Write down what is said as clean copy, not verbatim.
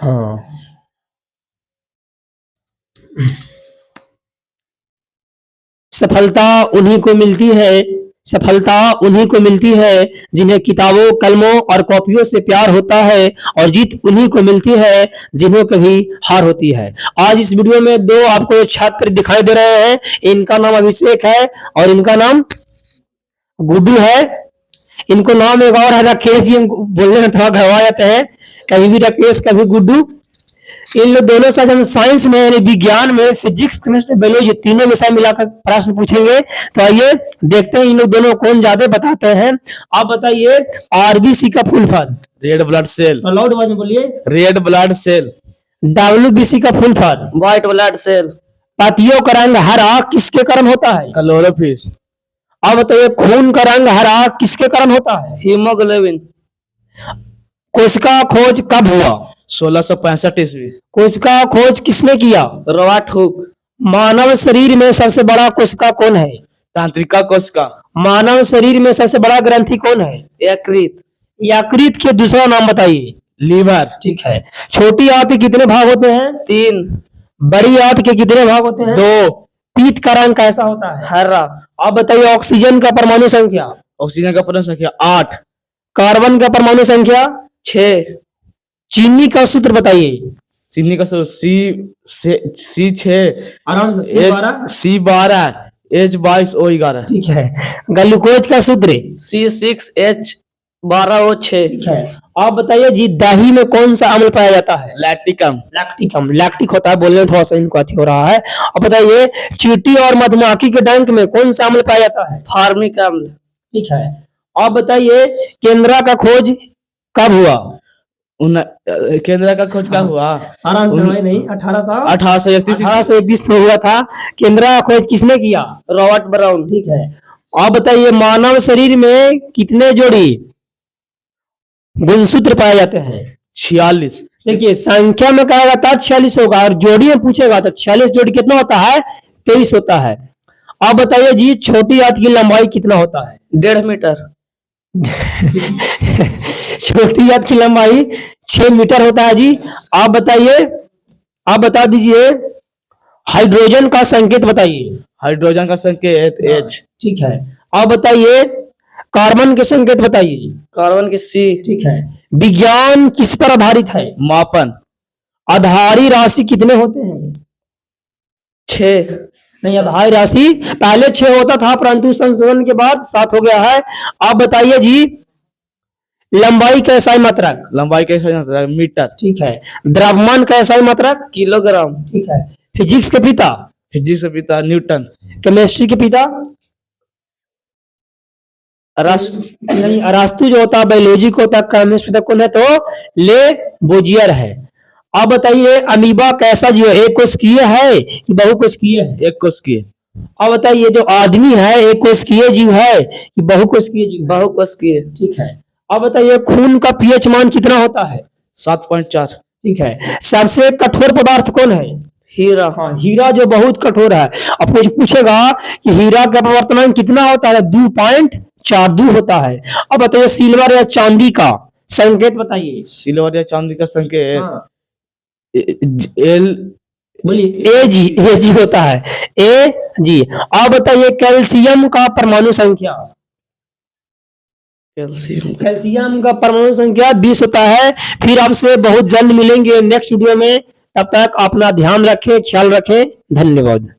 हाँ, सफलता उन्हीं को मिलती है सफलता उन्हीं को मिलती है जिन्हें किताबों, कलमों और कॉपियों से प्यार होता है, और जीत उन्हीं को मिलती है जिन्हें कभी हार होती है। आज इस वीडियो में दो आपको छात्र दिखाई दे रहे हैं। इनका नाम अभिषेक है और इनका नाम गुड्डू है। इनको नाम एक और है राकेश जी, बोलने में थोड़ा घबरा जाते हैं, कभी भी राकेश कभी गुड्डू। इन लोग दोनों से हम साइंस में यानी विज्ञान में फिजिक्स, केमिस्ट्री, बायोलॉजी तीनों विषय मिलाकर प्रश्न पूछेंगे। तो आइए देखते हैं इन लोग दोनों कौन ज्यादा बताते हैं। आप बताइए आरबीसी का full form. Red blood cell. Loud आवाज में बोलिए। Red blood cell. डब्ल्यूबीसी का full form. White blood cell. पतियों का रंग हरा किसके कारण होता है? क्लोरोफिल। आप बताइए खून का रंग हरा किसके कारण होता है? हीमोग्लोबिन। कोशिका खोज कब हुआ? 1665 ईस्वी। कोशिका खोज किसने किया? Robert Hooke. मानव शरीर में सबसे बड़ा कोशिका कौन है? तंत्रिका कोशिका। मानव शरीर में सबसे बड़ा ग्रंथि कौन है? यकृत। यकृत के दूसरा नाम बताइए। लीवर। ठीक है। छोटी आंत के कितने भाग होते हैं? 3। बड़ी आंत के कितने भाग होते हैं? 2। पीत का रंग कैसा होता है? हरा। आप बताइए ऑक्सीजन का परमाणु संख्या। ऑक्सीजन का परमाणु संख्या 8। कार्बन का परमाणु संख्या 6। चीनी का सूत्र बताइए। चीनी का C6 आराम से C12 H22O11। ठीक है। ग्लूकोज का सूत्र C6H12O6। ठीक है। आप बताइए जी दही में कौन सा अम्ल पाया जाता है? लैक्टिकम। लैक्टिकम। लैक्टिक होता है, बोलने में थोड़ा सा इनको अति हो रहा है। अब बताइए चींटी और मधुमक्खी के डंक में कौन सा अम्ल पाया जाता है? फार्मिक अम्ल। ठीक है। आप बताइए केंद्रा का खोज कब हुआ? केंद्र का खोज कब हुआ? आराम से नहीं 1831 में हुआ था। केंद्रा का खोज किसने किया? Robert brown. ठीक है। आप बताइए मानव शरीर में कितने जोड़ी गुणसूत्र पाए जाते हैं? 46। देखिए संख्या में कहा जाता है 46 होगा, और जोड़ी में पूछेगा तो 46 जोड़ी कितना होता है? 23 होता है। आप बताइए जी छोटी आंत की लंबाई कितना होता है? 1.5 मीटर। छोटी आंत की लंबाई 6 मीटर होता है जी। आप बताइए, आप बता दीजिए हाइड्रोजन का संकेत बताइए। हाइड्रोजन का संकेत H। ठीक है। आप बताइए कार्बन के संकेत बताइए। कार्बन के C। ठीक है। विज्ञान किस पर आधारित है? मापन। आधारी राशि कितने होते हैं? 6। नहीं, आधारी राशि पहले 6 होता था, परंतु संशोधन के बाद 7 हो गया है। आप बताइए जी लंबाई का SI मात्रक। लंबाई कैसा? मीटर। ठीक है। द्रव्यमान का SI मात्रक। किलोग्राम। ठीक है। फिजिक्स के पिता। फिजिक्स के पिता न्यूटन। केमिस्ट्री के पिता अरास्तु जो होता है, बायोलॉजी को होता है, केमिस्ट्री पिता कौन है? तो ले बोजियर है। आप बताइए अमीबा कैसा जीव है? एक कोशिकीय है कि बहुकोशिकीय है? एक कोशिकीय। अब बताइए जो आदमी है एक कोशिकीय जीव है कि बहुकोशिकीय जीव? बहुकोशिकीय। ठीक है। अब बताइए खून का पीएच मान कितना होता है? 7.4। ठीक है। सबसे कठोर पदार्थ कौन है? हीरा। हाँ, हीरा जो बहुत कठोर है। अब कुछ पूछेगा कि हीरा का अपवर्तनांक कितना होता है? 2.42 होता है। अब बताइए सिल्वर या चांदी का संकेत बताइए। सिल्वर या चांदी का संकेत हाँ। L। बोलिए ए जी होता है। ए जी। आप बताइए कैल्शियम का परमाणु संख्या। कैल्शियम का परमाणु संख्या 20 होता है। फिर आपसे बहुत जल्द मिलेंगे नेक्स्ट वीडियो में। तब तक अपना ध्यान रखें, ख्याल रखें। धन्यवाद।